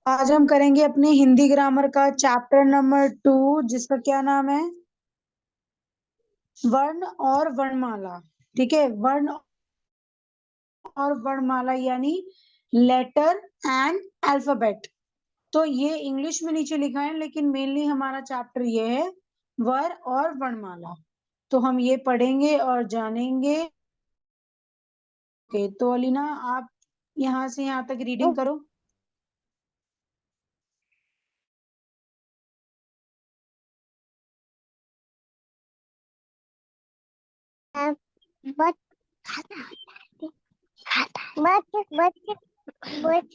आज हम करेंगे अपने हिंदी ग्रामर का चैप्टर नंबर 2, जिसका क्या नाम है, वर्ण और वर्णमाला। ठीक है, वर्ण और वर्णमाला यानी लेटर एंड अल्फाबेट। तो ये इंग्लिश में नीचे लिखा है, लेकिन मेनली हमारा चैप्टर ये है वर्ण और वर्णमाला। तो हम ये पढ़ेंगे और जानेंगे। तो अलीना, आप यहाँ से यहाँ तक रीडिंग करो। बच बच बच बच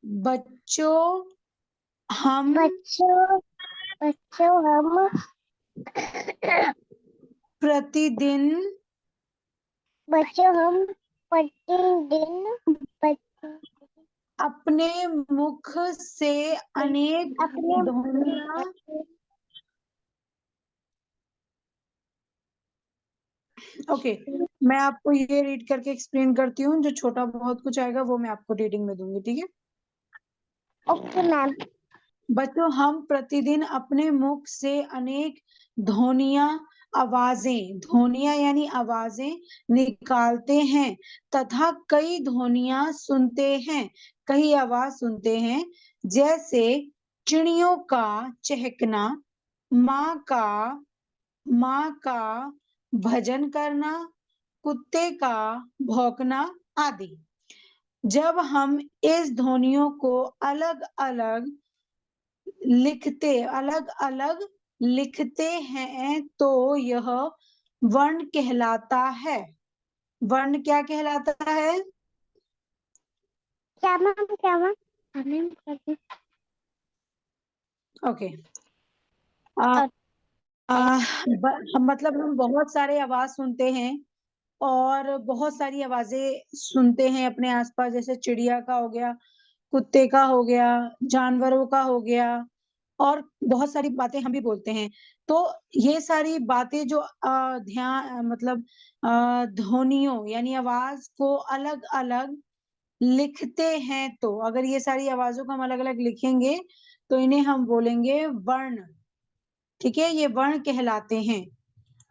बच्चों हम बच्चों बच्चों हम प्रतिदिन प्रतिदिन अपने मुख से अनेक अपने ध्वनियां ओके, मैं आपको ये रीड करके एक्सप्लेन करती हूँ। जो छोटा बहुत कुछ आएगा वो मैं आपको रीडिंग में दूंगी, ठीक है। Okay ma'am. बच्चों, हम प्रतिदिन अपने मुख से अनेक ध्वनियां ध्वनियां यानी आवाजें निकालते हैं तथा कई ध्वनियां सुनते हैं, कई आवाज सुनते हैं। जैसे चिड़ियों का चहकना, माँ का माँ का भजन करना, कुत्ते का भौंकना आदि। जब हम इस ध्वनियों को अलग अलग लिखते हैं तो यह वर्ण कहलाता है। वर्ण क्या कहलाता है? क्या मैम ओके। मतलब हम बहुत सारे आवाज सुनते हैं और बहुत सारी आवाजें सुनते हैं अपने आसपास, जैसे चिड़िया का हो गया, कुत्ते का हो गया, जानवरों का हो गया, और बहुत सारी बातें हम भी बोलते हैं। तो ये सारी बातें जो ध्यान मतलब ध्वनियों यानी आवाज को अलग अलग लिखते हैं, तो अगर ये सारी आवाजों को हम अलग अलग लिखेंगे तो इन्हें हम बोलेंगे वर्ण। ठीक है, ये वर्ण कहलाते हैं।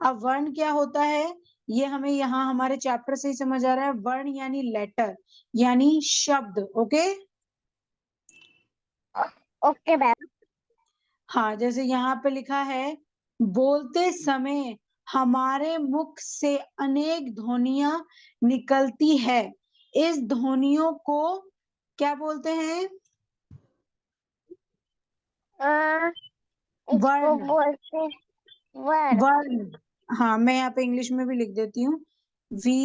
अब वर्ण क्या होता है ये हमें यहाँ हमारे चैप्टर से ही समझ आ रहा है। वर्ण यानी लेटर यानी शब्द। Okay okay ma'am. हाँ, जैसे यहाँ पे लिखा है, बोलते समय हमारे मुख से अनेक ध्वनियां निकलती है। इस ध्वनियों को क्या बोलते हैं? इसको वर्ण। बोलते वर्ड। वर्ण, हाँ मैं यहाँ पे इंग्लिश में भी लिख देती हूँ, VARN,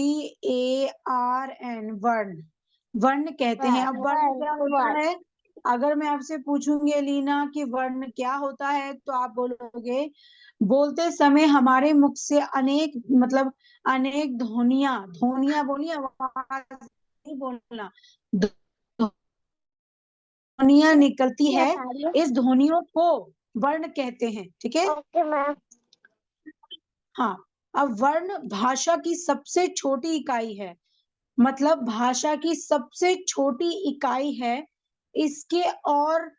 वर्ण। वर्ण कहते हैं। अब वर्ण वर्ड क्या होता वर्ड। है? अगर मैं आपसे पूछूंगी अलीना कि वर्ण क्या होता है, तो आप बोलोगे बोलते समय हमारे मुख से अनेक मतलब अनेक ध्वनियां, ध्वनियां बोली, आवाज नहीं बोलना, ध्वनियां निकलती क्या है। कार्य? इस ध्वनियों को वर्ण कहते हैं। ठीक है। Okay ma'am. हाँ, अब वर्ण भाषा की सबसे छोटी इकाई है, मतलब भाषा की सबसे छोटी इकाई है। इसके और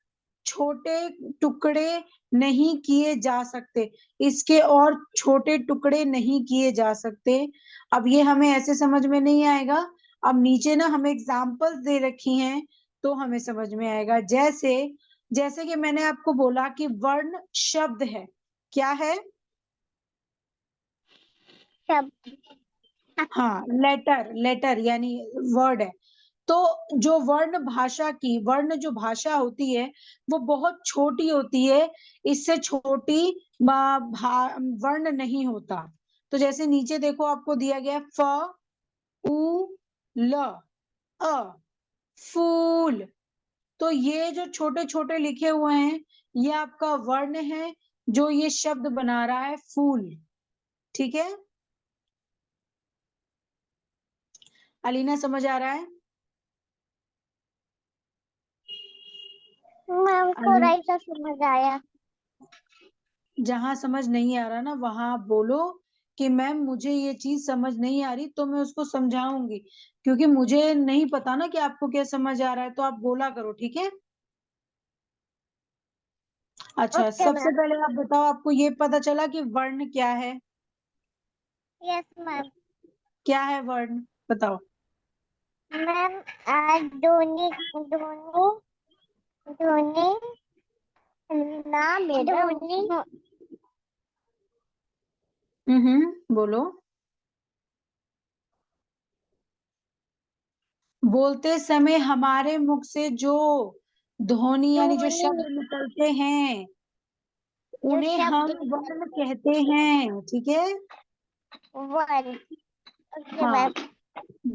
छोटे टुकड़े नहीं किए जा सकते, इसके और छोटे टुकड़े नहीं किए जा सकते। अब ये हमें ऐसे समझ में नहीं आएगा। अब नीचे ना हमें एग्जाम्पल्स दे रखी हैं तो हमें समझ में आएगा। जैसे जैसे कि मैंने आपको बोला कि वर्ण शब्द है। क्या है? शब्द। हाँ, लेटर, लेटर यानी वर्ड है। तो जो वर्ण जो भाषा होती है वो बहुत छोटी होती है, इससे छोटी वर्ण नहीं होता। तो जैसे नीचे देखो आपको दिया गया है, फ उ ल अ, फूल। तो ये जो छोटे छोटे लिखे हुए हैं ये आपका वर्ण है, जो ये शब्द बना रहा है फूल। ठीक है, अलीना समझ आ रहा है? मैम थोड़ा ही सा समझ आया। जहां समझ नहीं आ रहा ना वहां आप बोलो कि मैम मुझे ये चीज समझ नहीं आ रही, तो मैं उसको समझाऊंगी, क्योंकि मुझे नहीं पता ना कि आपको क्या समझ आ रहा है, तो आप बोला करो, ठीक है। अच्छा, ओके सबसे मैम। पहले आप बताओ, आपको ये पता चला कि वर्ण क्या है? Yes ma'am. क्या है वर्ण, बताओ। मैम आज धोनी धोनी धोनी ना मेरा धोनी बोलो। बोलते समय हमारे मुख से जो ध्वनि यानी जो धोनी शब्द निकलते हैं, जो उन्हें हम शब्द वर्ण कहते हैं, ठीक है। वन। ओके हाँ, मैम।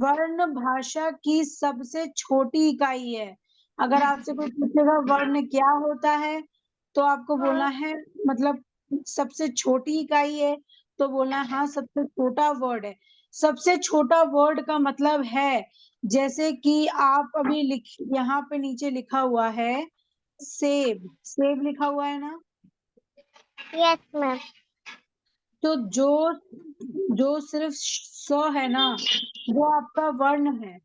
वर्ण भाषा की सबसे छोटी इकाई है। अगर आपसे कोई पूछेगा वर्ण क्या होता है, तो आपको बोलना है, मतलब सबसे छोटी इकाई है, तो बोलना है हाँ सबसे छोटा वर्ड है। सबसे छोटा वर्ड का मतलब है, जैसे कि आप अभी यहाँ पे नीचे लिखा हुआ है सेब, सेब लिखा हुआ है ना। Yes ma'am. तो जो जो सिर्फ स है ना, वो आपका वर्ण है।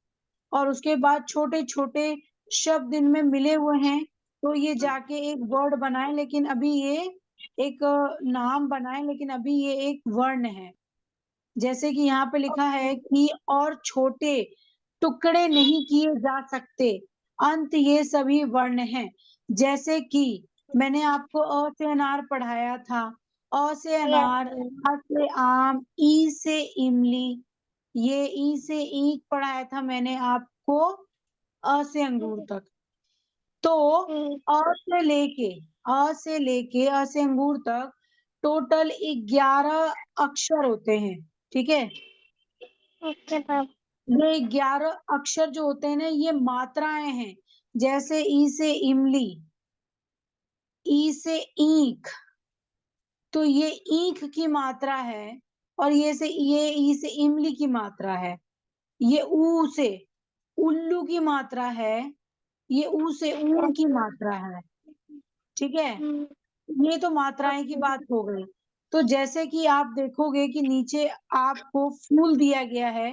और उसके बाद छोटे छोटे शब्द इनमें मिले हुए हैं, तो ये जाके एक वर्ड बनाए, लेकिन अभी ये एक नाम बनाए, लेकिन अभी ये एक वर्ण है। जैसे कि यहाँ पे लिखा है कि और छोटे टुकड़े नहीं किए जा सकते, अंत ये सभी वर्ण हैं। जैसे कि मैंने आपको अ से अनार पढ़ाया था, अ से यस अनार, मैम। आ से आम, ई से इमली, ये ई से ईख पढ़ाया था मैंने आपको, अ से अंगूर तक। तो अ से अंगूर तक टोटल 11 अक्षर होते हैं, ठीक है। Okay ma'am. ये 11 अक्षर जो होते हैं ना, ये मात्राएं हैं। जैसे ई से इमली, ई से ईख, तो ये ईख की मात्रा है। और ये ई से इमली की मात्रा है। ये ऊ से उल्लू की मात्रा है। ये ऊ से ऊन की मात्रा है, ठीक है। ये तो मात्राएं की बात हो गई। तो जैसे कि आप देखोगे कि नीचे आपको फूल दिया गया है,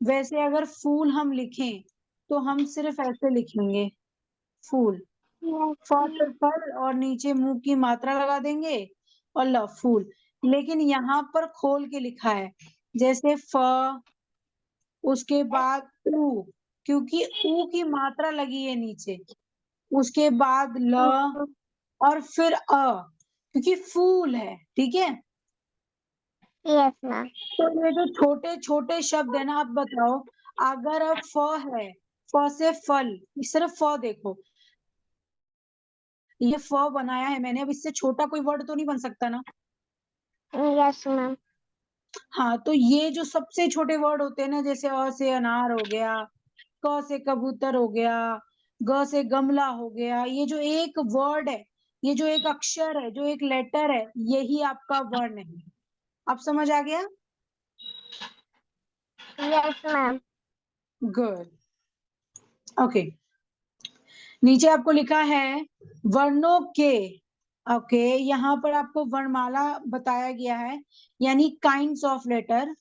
वैसे अगर फूल हम लिखें, तो हम सिर्फ ऐसे लिखेंगे, फूल, फ से फल, और नीचे मुंह की मात्रा लगा देंगे, और ल फूल। लेकिन यहाँ पर खोल के लिखा है, जैसे फ, उसके बाद ऊ, क्योंकि ऊ की मात्रा लगी है नीचे, उसके बाद ल, और फिर क्योंकि फूल है, ठीक है। Yes ma'am. तो ये जो छोटे छोटे शब्द है ना, आप बताओ, अगर अब फ है, फ से फल, सिर्फ फ देखो, ये फ बनाया है मैंने, अब इससे छोटा कोई वर्ड तो नहीं बन सकता ना। Yes ma'am. हाँ, तो ये जो सबसे छोटे वर्ड होते हैं ना, जैसे अ से अनार हो गया, क से कबूतर हो गया, ग से गमला हो गया, ये जो एक वर्ड है, ये जो एक अक्षर है, जो एक लेटर है, यही आपका वर्ण है। अब समझ आ गया? Yes ma'am. Good, okay. नीचे आपको लिखा है वर्णों के, ओके, यहाँ पर आपको वर्णमाला बताया गया है, यानी काइंड्स ऑफ लेटर।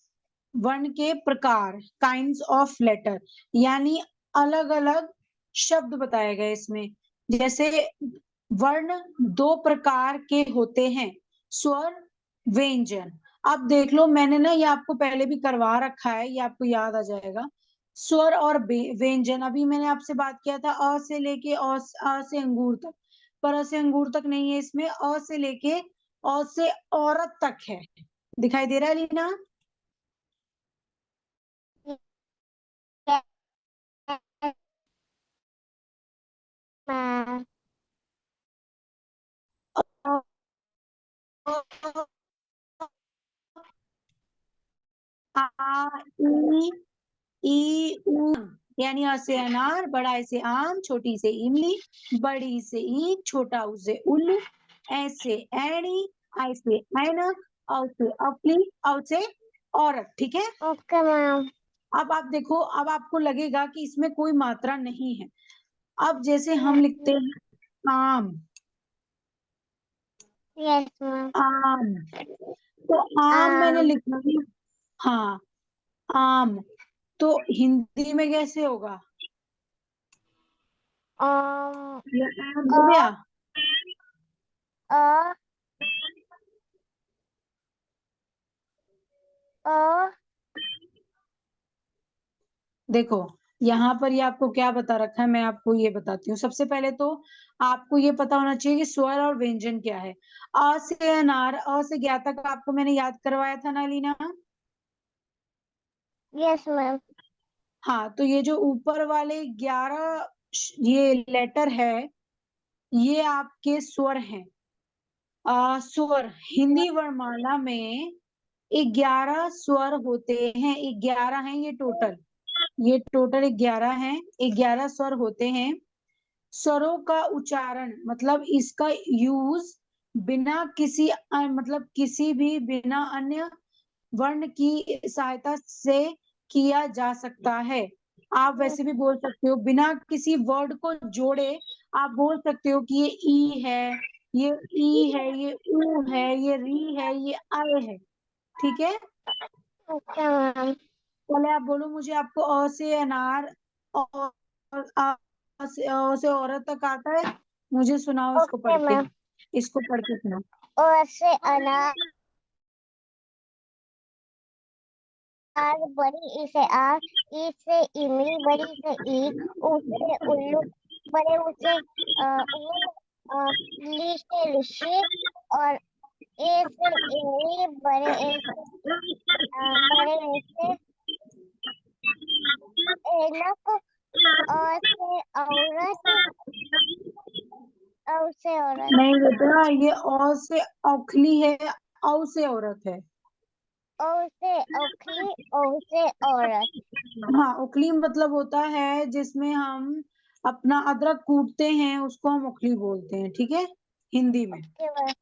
वर्ण के प्रकार, काइंड्स ऑफ लेटर, यानी अलग अलग शब्द बताए गए इसमें। जैसे वर्ण दो प्रकार के होते हैं, स्वर, व्यंजन। अब देख लो, मैंने ना ये आपको पहले भी करवा रखा है, ये आपको याद आ जाएगा। स्वर और व्यंजन, अभी मैंने आपसे बात किया था अ से लेके अ से अंगूर तक, पर अ से अंगूर तक नहीं है इसमें, अ से लेके औ से औरत तक है। दिखाई दे रहा है लीना? मैम। आ, ई ऊ, यानी अ से अनार, बड़ा ई से आम, छोटी से इमली, बड़ी से ईंट, छोटा ऊ से उल्लू, ऐ से ऐणी, आई से ऐनक, औ से अफली, औ से औरत, ठीक है। Okay ma'am. अब आप देखो, अब आपको लगेगा कि इसमें कोई मात्रा नहीं है। अब जैसे हम लिखते हैं आम, यस मैम। आम, तो आम मैंने आम, लिखा है। हाँ, आम। तो हिंदी में कैसे होगा? आम, ये आम हो अ, गया। अ, अ, देखो, यहाँ पर ये आपको क्या बता रखा है, मैं आपको ये बताती हूँ। सबसे पहले तो आपको ये पता होना चाहिए कि स्वर और व्यंजन क्या है। अ से अनार, अ से ज्ञा तक आपको मैंने याद करवाया था ना लीना? यस मैम, हाँ, तो ये जो ऊपर वाले 11 ये लेटर है, ये आपके स्वर हैं। स्वर हिंदी वर्णमाला में 11 स्वर होते हैं। 11 हैं ये टोटल। ये टोटल 11 हैं। 11 स्वर होते हैं। स्वरों का उच्चारण मतलब इसका यूज बिना किसी मतलब किसी भी बिना अन्य वर्ण की सहायता से किया जा सकता है। आप वैसे भी बोल सकते हो बिना किसी वर्ड को जोड़े। आप बोल सकते हो कि ये ई है, ये ई है, ये ऊ है, ये री है, ये आय है। ठीक है। ओके मैम, पहले आप बोलो मुझे, आपको अ से अनार और अ से औरत तक आता है? मुझे सुनाओ इसको ओके पढ़ के। मैम। इसको पढ़ के सुनाओ। ओ से अनार, बड़ी ई से आर, ई से इमली, बड़ी से ई, उ से उल्लू, बड़े ऊ से ऊन, ली से ऋषि, और ए से इमली, बड़े ए से बड़े ए से ऐनक, और से औरत, औ से औरत, नहीं बेटा, ये औ से औखली है, औ से औरत है। औ से औखली, औ से औरत। हाँ, उखली मतलब होता है जिसमें हम अपना अदरक कूटते हैं, उसको हम उखली बोलते हैं। ठीक है, हिंदी में। ओके मैम,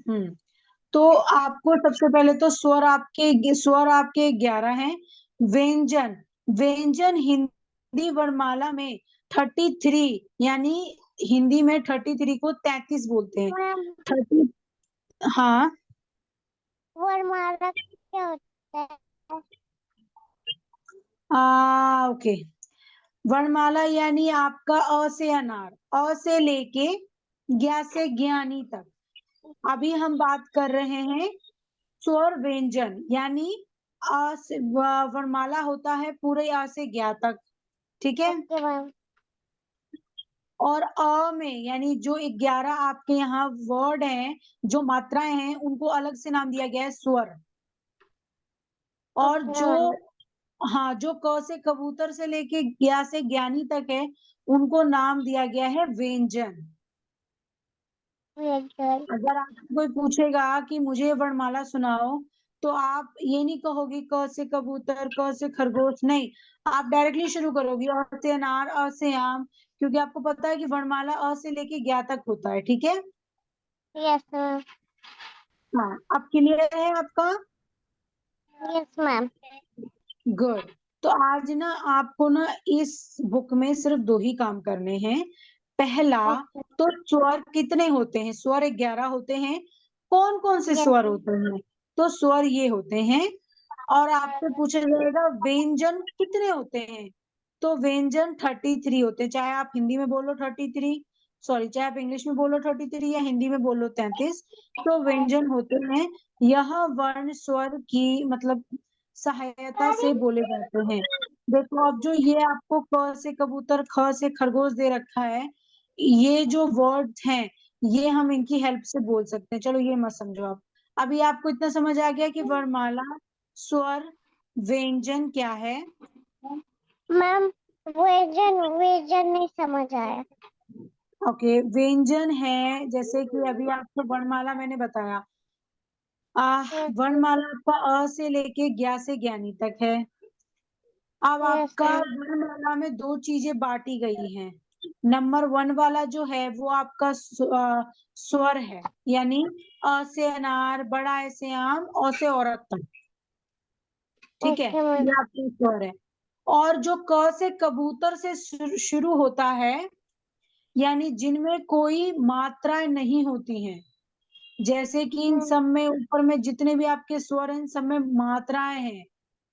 हम्म। तो आपको सबसे पहले तो स्वर आपके 11 हैं। व्यंजन, व्यंजन हिंदी वर्णमाला में 33, यानी हिंदी में 33 को 33 बोलते हैं। मैम 30। हाँ। वरमाला क्या होता है? ओके। वर्णमाला यानी आपका अ से अनार, अ से लेके ज्ञा से ज्ञानी तक। अभी हम बात कर रहे हैं स्वर व्यंजन, यानी वर्णमाला होता है पूरे आ से ज्ञा तक। ठीक है। ओके मैम, और अ में यानी जो 11 आपके यहाँ वर्ड हैं, जो मात्राएं हैं, उनको अलग से नाम दिया गया है स्वर। और ओके जो मैम, हाँ, जो क से कबूतर से लेके ज्ञा से ज्ञानी तक है, उनको नाम दिया गया है व्यंजन। व्यंजन, अगर आपसे कोई पूछेगा कि मुझे वर्णमाला सुनाओ, तो आप ये नहीं कहोगी क से कबूतर, क से खरगोश, नहीं। आप डायरेक्टली शुरू करोगी अ से अनार, अ से आम, क्योंकि आपको पता है कि वर्णमाला अ से लेके ज्ञा तक होता है। ठीक है। यस मैम, हाँ, अब क्लियर है आपका? Yes ma'am, good. तो आज ना आपको ना इस बुक में सिर्फ 2 ही काम करने हैं। पहला, ओके, तो स्वर कितने होते हैं? स्वर 11 होते हैं। कौन कौन से यस, स्वर होते हैं? तो स्वर ये होते हैं। और आपसे पूछा जाएगा व्यंजन कितने होते हैं? तो व्यंजन 33 होते हैं। चाहे आप हिंदी में बोलो 33, सॉरी, चाहे आप इंग्लिश में बोलो 33 या हिंदी में बोलो 33, तो व्यंजन होते हैं। यह वर्ण स्वर की मतलब सहायता से बोले जाते हैं। देखो, अब जो ये आपको क से कबूतर, ख से खरगोश दे रखा है, ये जो वर्ड्स हैं, ये हम इनकी हेल्प से बोल सकते हैं। चलो ये मत समझो आप। अभी आपको इतना समझ आ गया कि वर्णमाला, स्वर, व्यंजन क्या है? मैम व्यंजन, व्यंजन नहीं समझ आया। ओके, व्यंजन है जैसे कि अभी आपको वर्णमाला मैंने बताया। यस, वर्णमाला आपका अ से लेके ज्ञा से ज्ञानी तक है। अब यस आपका मैम, वर्णमाला में 2 चीजें बांटी गई हैं। नंबर 1 वाला जो है वो आपका स्वर है, यानी अ से अनार, बड़ा ए से आम, औ से औरत तक। ठीक है, ओके मैम, ये आपका स्वर है। और जो क से कबूतर से शुरू होता है, यानी जिनमें कोई मात्राएं नहीं होती हैं, जैसे कि इन सब में ऊपर में जितने भी आपके स्वर हैं, इन सब में मात्राएं हैं,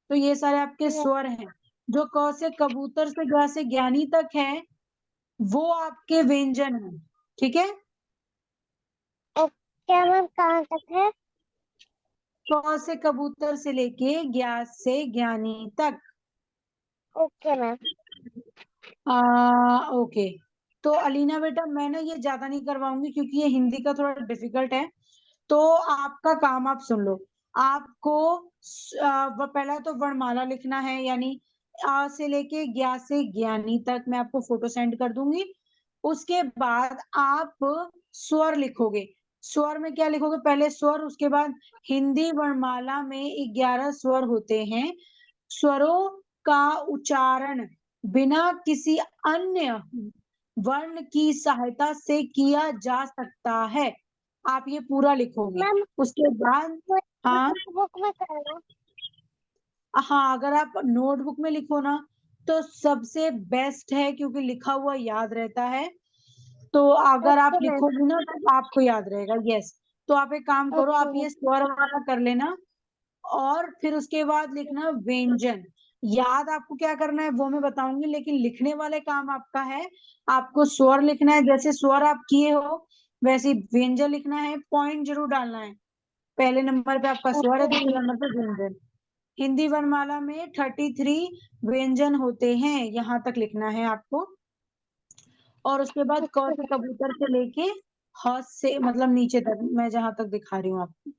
तो ये सारे आपके स्वर हैं। जो क से कबूतर से ग से ज्ञानी तक है, वो आपके व्यंजन है। ठीक है। क्या मैम, कहाँ तक है? क से कबूतर से लेके ज्ञा से ज्ञानी तक। Okay ma'am. ओके। तो अलीना बेटा, मैं ना ये ज्यादा नहीं करवाऊंगी क्योंकि ये हिंदी का थोड़ा डिफिकल्ट है। तो आपका काम आप सुन लो। आपको पहला तो वर्णमाला लिखना है, यानी आ से लेके ज्ञा से ज्ञानी तक। मैं आपको फोटो सेंड कर दूंगी। उसके बाद आप स्वर लिखोगे। स्वर में क्या लिखोगे? पहले स्वर, उसके बाद हिंदी वर्णमाला में 11 स्वर होते हैं। स्वरों का उच्चारण बिना किसी अन्य वर्ण की सहायता से किया जा सकता है। आप ये पूरा लिखोगे। मैम उसके बाद हाँ बुक में कर लो। हाँ, अगर आप नोटबुक में लिखो ना तो सबसे बेस्ट है, क्योंकि लिखा हुआ याद रहता है। तो अगर आप ओके मैम। लिखोगे ना तो आपको याद रहेगा। यस। तो आप एक काम करो, ओके आप मैम। ये स्वर वाला कर लेना। और फिर उसके बाद लिखना व्यंजन। याद आपको क्या करना है वो मैं बताऊंगी, लेकिन लिखने वाले काम आपका है। आपको स्वर लिखना है, जैसे स्वर आप किए हो वैसे ही व्यंजन लिखना है। पॉइंट जरूर डालना है। पहले नंबर पे आपका स्वर है, ओके दूसरे मैम। नंबर पे व्यंजन। हिंदी वर्णमाला में 33 व्यंजन होते हैं, यहाँ तक लिखना है आपको। और उसके बाद क से कबूतर से लेके ह से मतलब नीचे तक, मैं जहां तक दिखा रही हूँ आपको,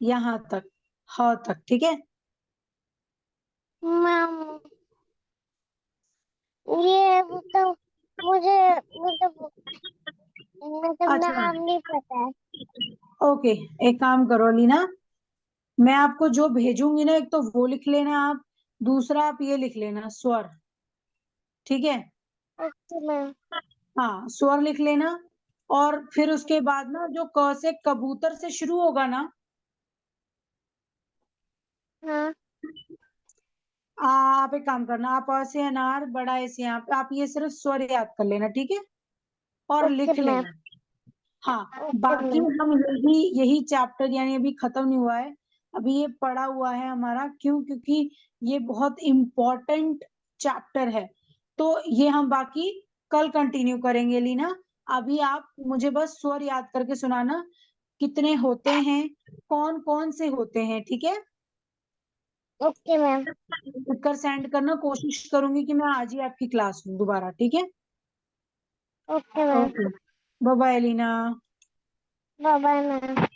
यहाँ तक, ह तक। ठीक है। मैम ये मतलब मुझे अच्छा, नाम नहीं पता है। ओके। एक काम करो लीना, मैं आपको जो भेजूंगी ना, एक तो वो लिख लेना आप, दूसरा आप ये लिख लेना स्वर। ठीक है। Okay ma'am. हाँ, स्वर लिख लेना। और फिर उसके बाद ना जो क से कबूतर से शुरू होगा ना, हाँ। आप एक काम करना, आप अ से अनार, बड़ा ए से यहाँ पे आप ये सिर्फ स्वर याद कर लेना। ठीक है। और ओके लिख मैम। लेना। हाँ। ओके बाकी मैम। हम यही चैप्टर यानी अभी खत्म नहीं हुआ है। अभी ये पढ़ा हुआ है हमारा। क्यों? क्योंकि ये बहुत इम्पोर्टेंट चैप्टर है। तो ये हम बाकी कल कंटिन्यू करेंगे लीना। अभी आप मुझे बस स्वर याद करके सुनाना, कितने होते हैं, कौन कौन से होते हैं। ठीक है। Okay ma'am. कर सेंड करना, कोशिश करूंगी कि मैं आज ही आपकी क्लास लूं दोबारा। ठीक है। Okay ma'am. Okay. Bye bye Leena. Bye bye ma'am.